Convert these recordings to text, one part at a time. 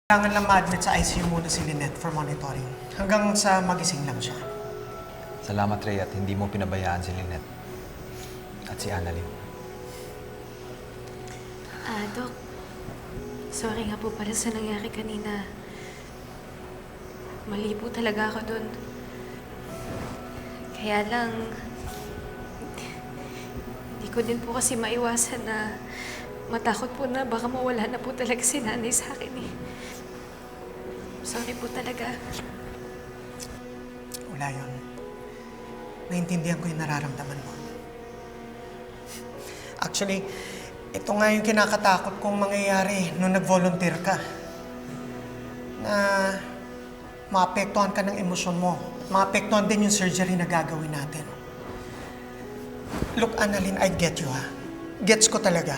Kailangan lang ma-admit sa ICU muna si Lynette for monitoring. Hanggang sa magising lang siya. Salamat, Ray, at hindi mo pinabayaan si Lynette. At si Annalyn. Dok. Sorry nga po pala sa nangyari kanina. Mali po talaga ako dun. Kaya lang, hindi ko din po kasi maiwasan na matakot po na baka mawala na po talaga si nanay sa akin eh. Sorry po talaga. Wala yun. Naintindihan ko yung nararamdaman mo. Actually, ito nga yung kinakatakot kong mangyayari nung nag-volunteer ka. Na maapektuhan ka ng emosyon mo. Maapektuhan din yung surgery na gagawin natin. Look, Annalyn, I get you ha. Gets ko talaga.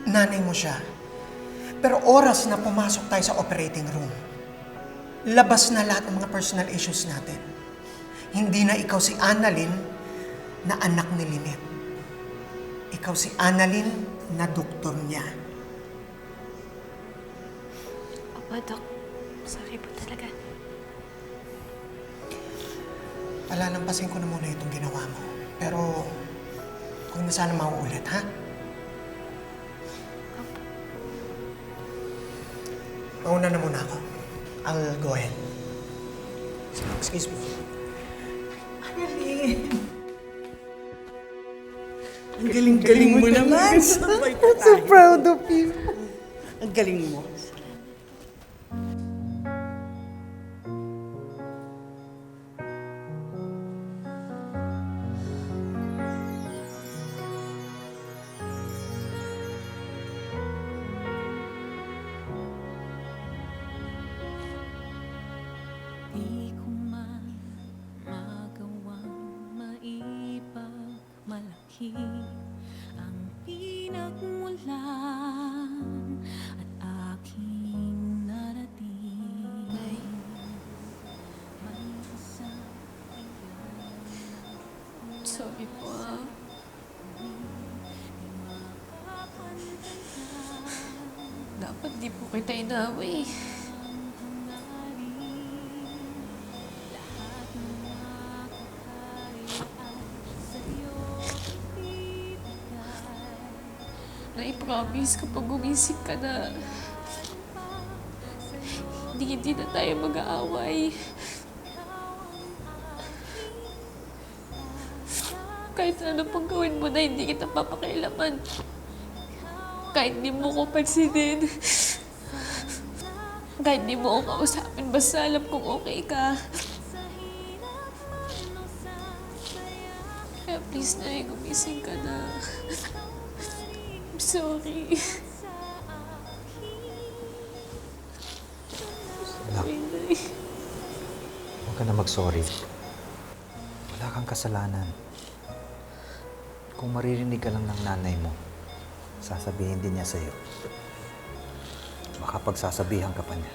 Nanay mo siya. Pero oras na pumasok tayo sa operating room, labas na lahat ng mga personal issues natin. Hindi na ikaw si Annalyn na anak ni Lynette. Ikaw si Annalyn na doktor niya. Opo, Dok. Sorry po talaga. Palalampasin ko na muna itong ginawa mo. Pero, kung na sana mauulit, ha? Mauna na muna ako. I'll go ahead. Excuse me. Annalyn! Ang galing-galing mo naman! Sabay pa I'm so tayo. proud of you. Ang galing mo. Di ko man magawang maipagmalaki ang pinagmulan at aking narating. May isang Sorry po ah. Dapat di po kita inaway. Na-promise kapag gumising ka na hindi na tayo mag-aaway. Kahit ano pang gawin mo na hindi kita papakailaman. Kahit di mo ko pansinin. Kahit di mo ko kausapin, basta alam kong okay ka. Kaya please na gumising ka na. I'm sorry. Anak, Nay. huwag ka na mag-sorry. Wala kang kasalanan. Kung maririnig ka lang ng nanay mo, sasabihin din niya sa'yo. Baka pagsasabihan ka pa niya.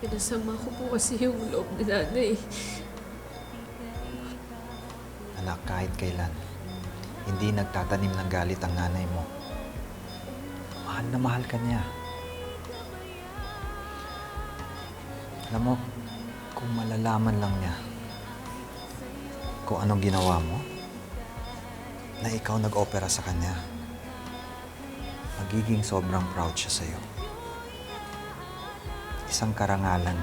Pinasama ko po kasi yung loob ni nanay. Anak, kahit kailan, hindi nagtatanim ng galit ang nanay mo. Mahal na mahal ka niya. Alam mo, kung malalaman lang niya kung anong ginawa mo, na ikaw nag-opera sa kanya, magiging sobrang proud siya sa'yo. Isang karangalan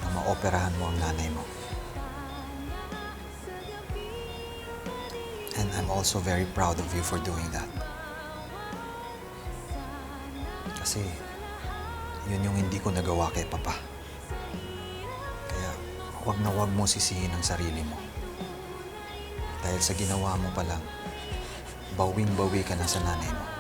na maoperahan mo ang nanay mo. And I'm also very proud of you for doing that. Kasi, yun yung hindi ko nagawa kay Papa. Kaya, huwag na huwag mo sisihin ang sarili mo. Dahil sa ginawa mo pa lang, bawing-bawi ka na sa nanay mo.